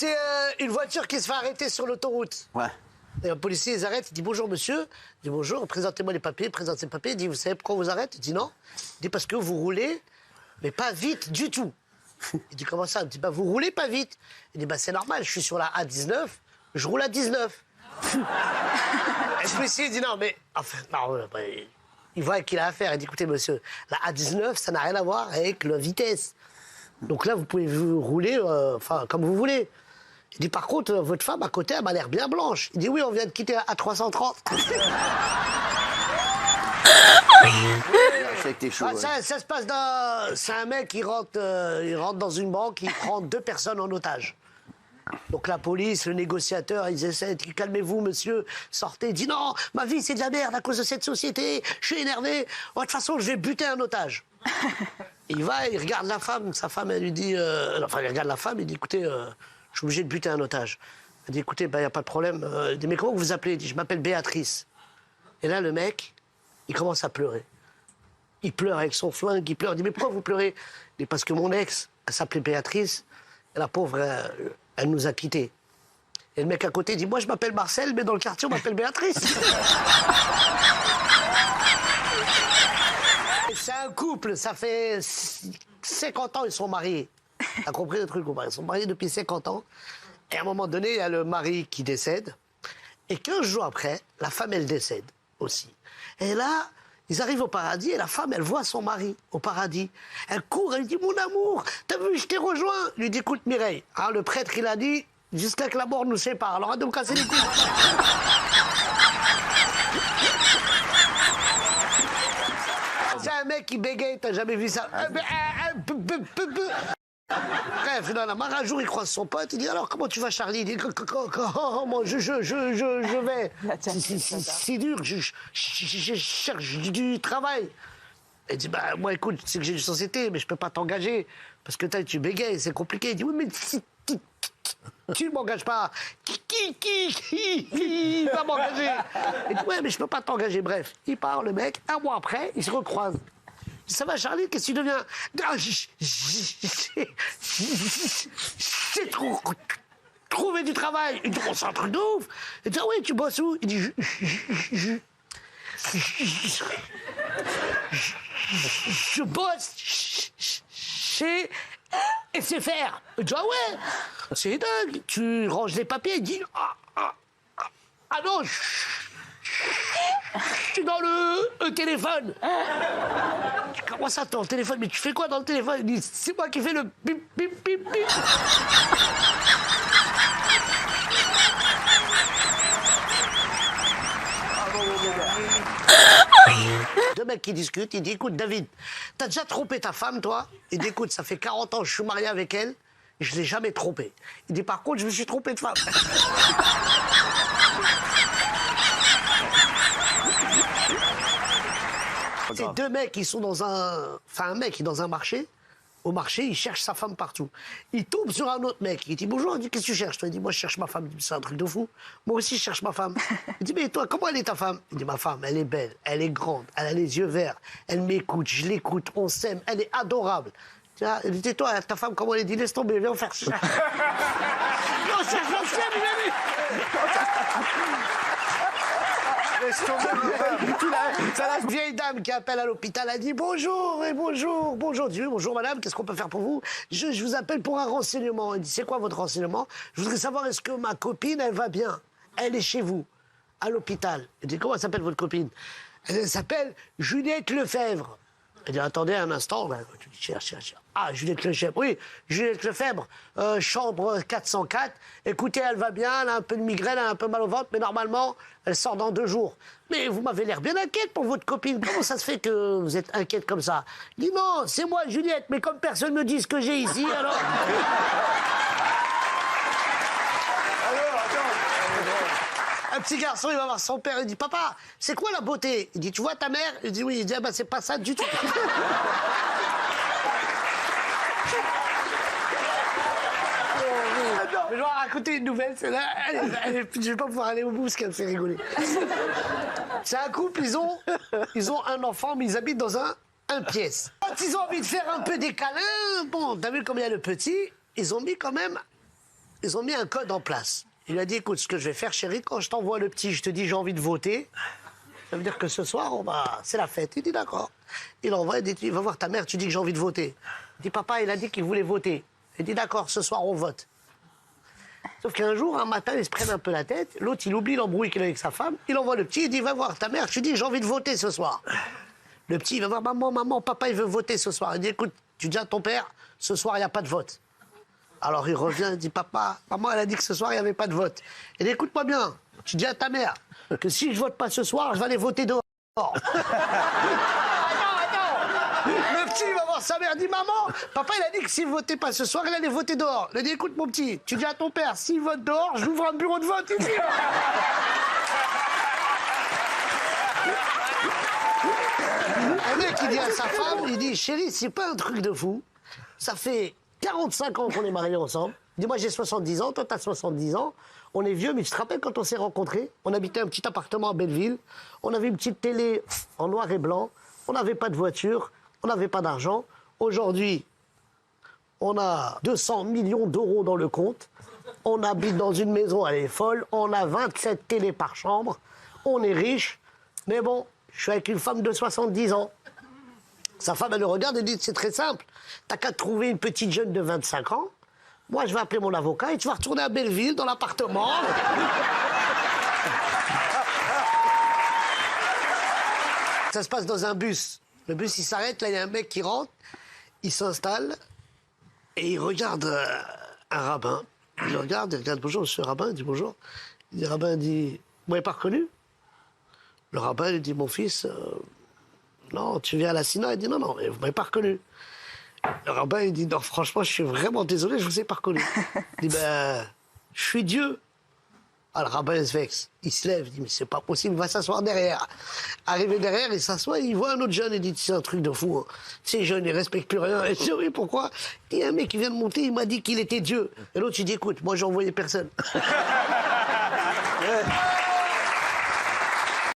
C'est une voiture qui se fait arrêter sur l'autoroute. Ouais. Et un policier les arrête, il dit bonjour monsieur. Il dit bonjour, présentez-moi les papiers, présentez les papiers. Il dit vous savez pourquoi on vous arrête? Il dit non. Il dit parce que vous roulez, mais pas vite du tout. Il dit comment ça? Il dit bah vous roulez pas vite. Il dit bah c'est normal, je suis sur la A19, je roule à 19. Et le policier dit non mais enfin non, bah, il voit qu'il a affaire. Il dit écoutez monsieur, la A19 ça n'a rien à voir avec la vitesse. Donc là vous pouvez vous rouler comme vous voulez. Il dit par contre, votre femme à côté, elle m'a l'air bien blanche. Il dit oui, on vient de quitter à 330. Ça se passe dans... C'est un mec qui rentre dans une banque, il prend 2 personnes en otage. Donc la police, le négociateur, ils essaient de calmez-vous monsieur, sortez. Il dit non, ma vie c'est de la merde à cause de cette société, je suis énervé. De toute façon, je vais buter un otage. Il va, il regarde la femme, sa femme, elle lui dit... Enfin, il regarde la femme, il dit écoutez... je suis obligé de buter un otage. Elle dit, écoutez, il n'y a pas de problème. Il dit, mais comment vous vous appelez? Il dit, je m'appelle Béatrice. Et là, le mec, il commence à pleurer. Il pleure avec son flingue, il pleure. Il dit, mais pourquoi vous pleurez? Il dit, parce que mon ex, elle s'appelait Béatrice, et la pauvre, elle nous a quittés. Et le mec à côté dit, moi, je m'appelle Marcel, mais dans le quartier, on m'appelle Béatrice. C'est un couple, ça fait 50 ans, ils sont mariés. T'as compris le truc ou pas? Ils sont mariés depuis 50 ans. Et à un moment donné, il y a le mari qui décède. Et 15 jours après, la femme, elle décède aussi. Et là, ils arrivent au paradis et la femme, elle voit son mari au paradis. Elle court, elle lui dit, mon amour, t'as vu, je t'ai rejoint. Il lui dit, écoute Mireille, hein, le prêtre, il a dit, jusqu'à que la mort nous sépare. Alors, arrête de me casser les couilles. C'est un mec qui bégaye, t'as jamais vu ça? Bref, dans la mare, un jour, il croise son pote, il dit, alors, comment tu vas, Charlie? Il dit, comment je vais. C'est dur, je cherche du travail. Il dit, bah, moi, écoute, tu sais que j'ai une société, mais je peux pas t'engager, parce que tu bégayes, c'est compliqué. Il dit, oui, mais si tu ne m'engages pas, qui va m'engager? Il dit, ouais, mais je peux pas t'engager. Bref, il part, le mec, un mois après, ils se recroisent. Ça va, Charlie, qu'est-ce que tu deviens? J'ai trouvé du travail. Il dit, oh, c'est un truc de ouf. Il dit, ah oui, tu bosses où? Il dit, je bosse chez SFR. Il dit, ah ouais, c'est dingue. Tu ranges les papiers. Il dit, ah non, je suis dans le téléphone. Comment ça, ton téléphone? Mais tu fais quoi dans le téléphone? Il dit, c'est moi qui fais le bip, bip, bip, bip. Deux mecs qui discutent, il dit, écoute, David, t'as déjà trompé ta femme, toi? Il dit, écoute, ça fait 40 ans que je suis marié avec elle, et je l'ai jamais trompée. Il dit, par contre, je me suis trompé de femme. C'est 2 mecs qui sont dans un... Enfin, un mec qui est dans un marché. Au marché, il cherche sa femme partout. Il tombe sur un autre mec. Il dit, bonjour, il dit, qu'est-ce que tu cherches? Toi, il dit, moi, je cherche ma femme. Il dit, c'est un truc de fou. Moi aussi, je cherche ma femme. Il dit, mais toi, comment elle est ta femme? Il dit, ma femme, elle est belle, elle est grande, elle a les yeux verts, elle m'écoute, je l'écoute, on s'aime, elle est adorable. Il dit, toi, ta femme, comment elle est? Il dit, laisse tomber, viens, on faire ça. Non, c'est l'ancienne, il c'est la vieille dame qui appelle à l'hôpital, elle dit bonjour, et bonjour, bonjour. Je dis bonjour madame, qu'est-ce qu'on peut faire pour vous? Je vous appelle pour un renseignement. Elle dit c'est quoi votre renseignement? Je voudrais savoir est-ce que ma copine, elle va bien? Elle est chez vous, à l'hôpital. Elle dit comment s'appelle votre copine? Elle s'appelle Juliette Lefebvre. Elle dit attendez un instant, tu dis cherche. Ah, Juliette Lefebvre, oui, Juliette Lefebvre, chambre 404. Écoutez, elle va bien, elle a un peu de migraine, elle a un peu mal au ventre, mais normalement, elle sort dans 2 jours. Mais vous m'avez l'air bien inquiète pour votre copine. Comment ça se fait que vous êtes inquiète comme ça? Il dit non, c'est moi, Juliette, mais comme personne me dit ce que j'ai ici, alors... Un petit garçon, il va voir son père, il dit « Papa, c'est quoi la beauté ?» Il dit « Tu vois ta mère ?» Il dit « Oui. » Il dit ah, « bah, c'est pas ça du tout. » Je vais raconter une nouvelle, celle-là, je vais pas pouvoir aller au bout parce qu'elle me fait rigoler. C'est un couple, ils ont un enfant, mais ils habitent dans un pièce. Quand ils ont envie de faire un peu des câlins, bon, t'as vu comme il y a le petit, ils ont mis quand même ils ont mis un code en place. Il lui a dit, écoute, ce que je vais faire, chérie, quand je t'envoie le petit, je te dis j'ai envie de voter, ça veut dire que ce soir, c'est la fête. Il dit d'accord. Il envoie, il dit, il va voir ta mère, tu dis que j'ai envie de voter. Il dit, papa, il a dit qu'il voulait voter. Il dit, d'accord, ce soir, on vote. Sauf qu'un jour, un matin, ils se prennent un peu la tête. L'autre, il oublie l'embrouille qu'il a avec sa femme. Il envoie le petit, il dit, va voir ta mère, tu dis j'ai envie de voter ce soir. Le petit, il va voir maman, papa, il veut voter ce soir. Il dit, écoute, tu dis à ton père, ce soir, il n'y a pas de vote. Alors il revient, il dit, papa, maman, elle a dit que ce soir, il n'y avait pas de vote. Il dit, écoute-moi bien, tu dis à ta mère que si je vote pas ce soir, je vais aller voter dehors. Attends. Le petit, il va voir sa mère, il dit, maman, papa, il a dit que s'il ne votait pas ce soir, il allait voter dehors. Il dit, écoute, mon petit, tu dis à ton père, s'il vote dehors, j'ouvre un bureau de vote ici. Un mec, il dit à sa femme, il dit, chérie, c'est pas un truc de fou. Ça fait 45 ans qu'on est mariés ensemble. Il dit, moi j'ai 70 ans, toi t'as 70 ans. On est vieux, mais tu te rappelles quand on s'est rencontrés? On habitait un petit appartement à Belleville. On avait une petite télé en noir et blanc. On n'avait pas de voiture. On n'avait pas d'argent. Aujourd'hui, on a 200 millions d'euros dans le compte. On habite dans une maison, elle est folle. On a 27 télés par chambre. On est riche. Mais bon, je suis avec une femme de 70 ans. Sa femme, elle le regarde et dit, c'est très simple. T'as qu'à trouver une petite jeune de 25 ans. Moi, je vais appeler mon avocat et tu vas retourner à Belleville, dans l'appartement. Ça se passe dans un bus. Le bus, il s'arrête, là, il y a un mec qui rentre, il s'installe et il regarde un rabbin. Il regarde, bonjour, monsieur le rabbin, il dit bonjour. Le rabbin dit, vous m'avez pas reconnu? Le rabbin, il dit, mon fils... non, tu viens à la Sina? Il dit, non, vous m'avez pas reconnu. Le rabbin, il dit, non, franchement, je suis vraiment désolé, je vous ai pas reconnu. Il dit, ben, je suis Dieu. Ah, le rabbin, il se vexe. Il se lève, il dit, mais c'est pas possible, il va s'asseoir derrière. Arrivé derrière, il s'assoit, il voit un autre jeune, il dit, c'est un truc de fou. Hein. Ces jeunes, ils respectent plus rien. Et je dis, oui, pourquoi? Il y a un mec qui vient de monter, il m'a dit qu'il était Dieu. Et l'autre, il dit, écoute, moi, j'ai envoyé personne.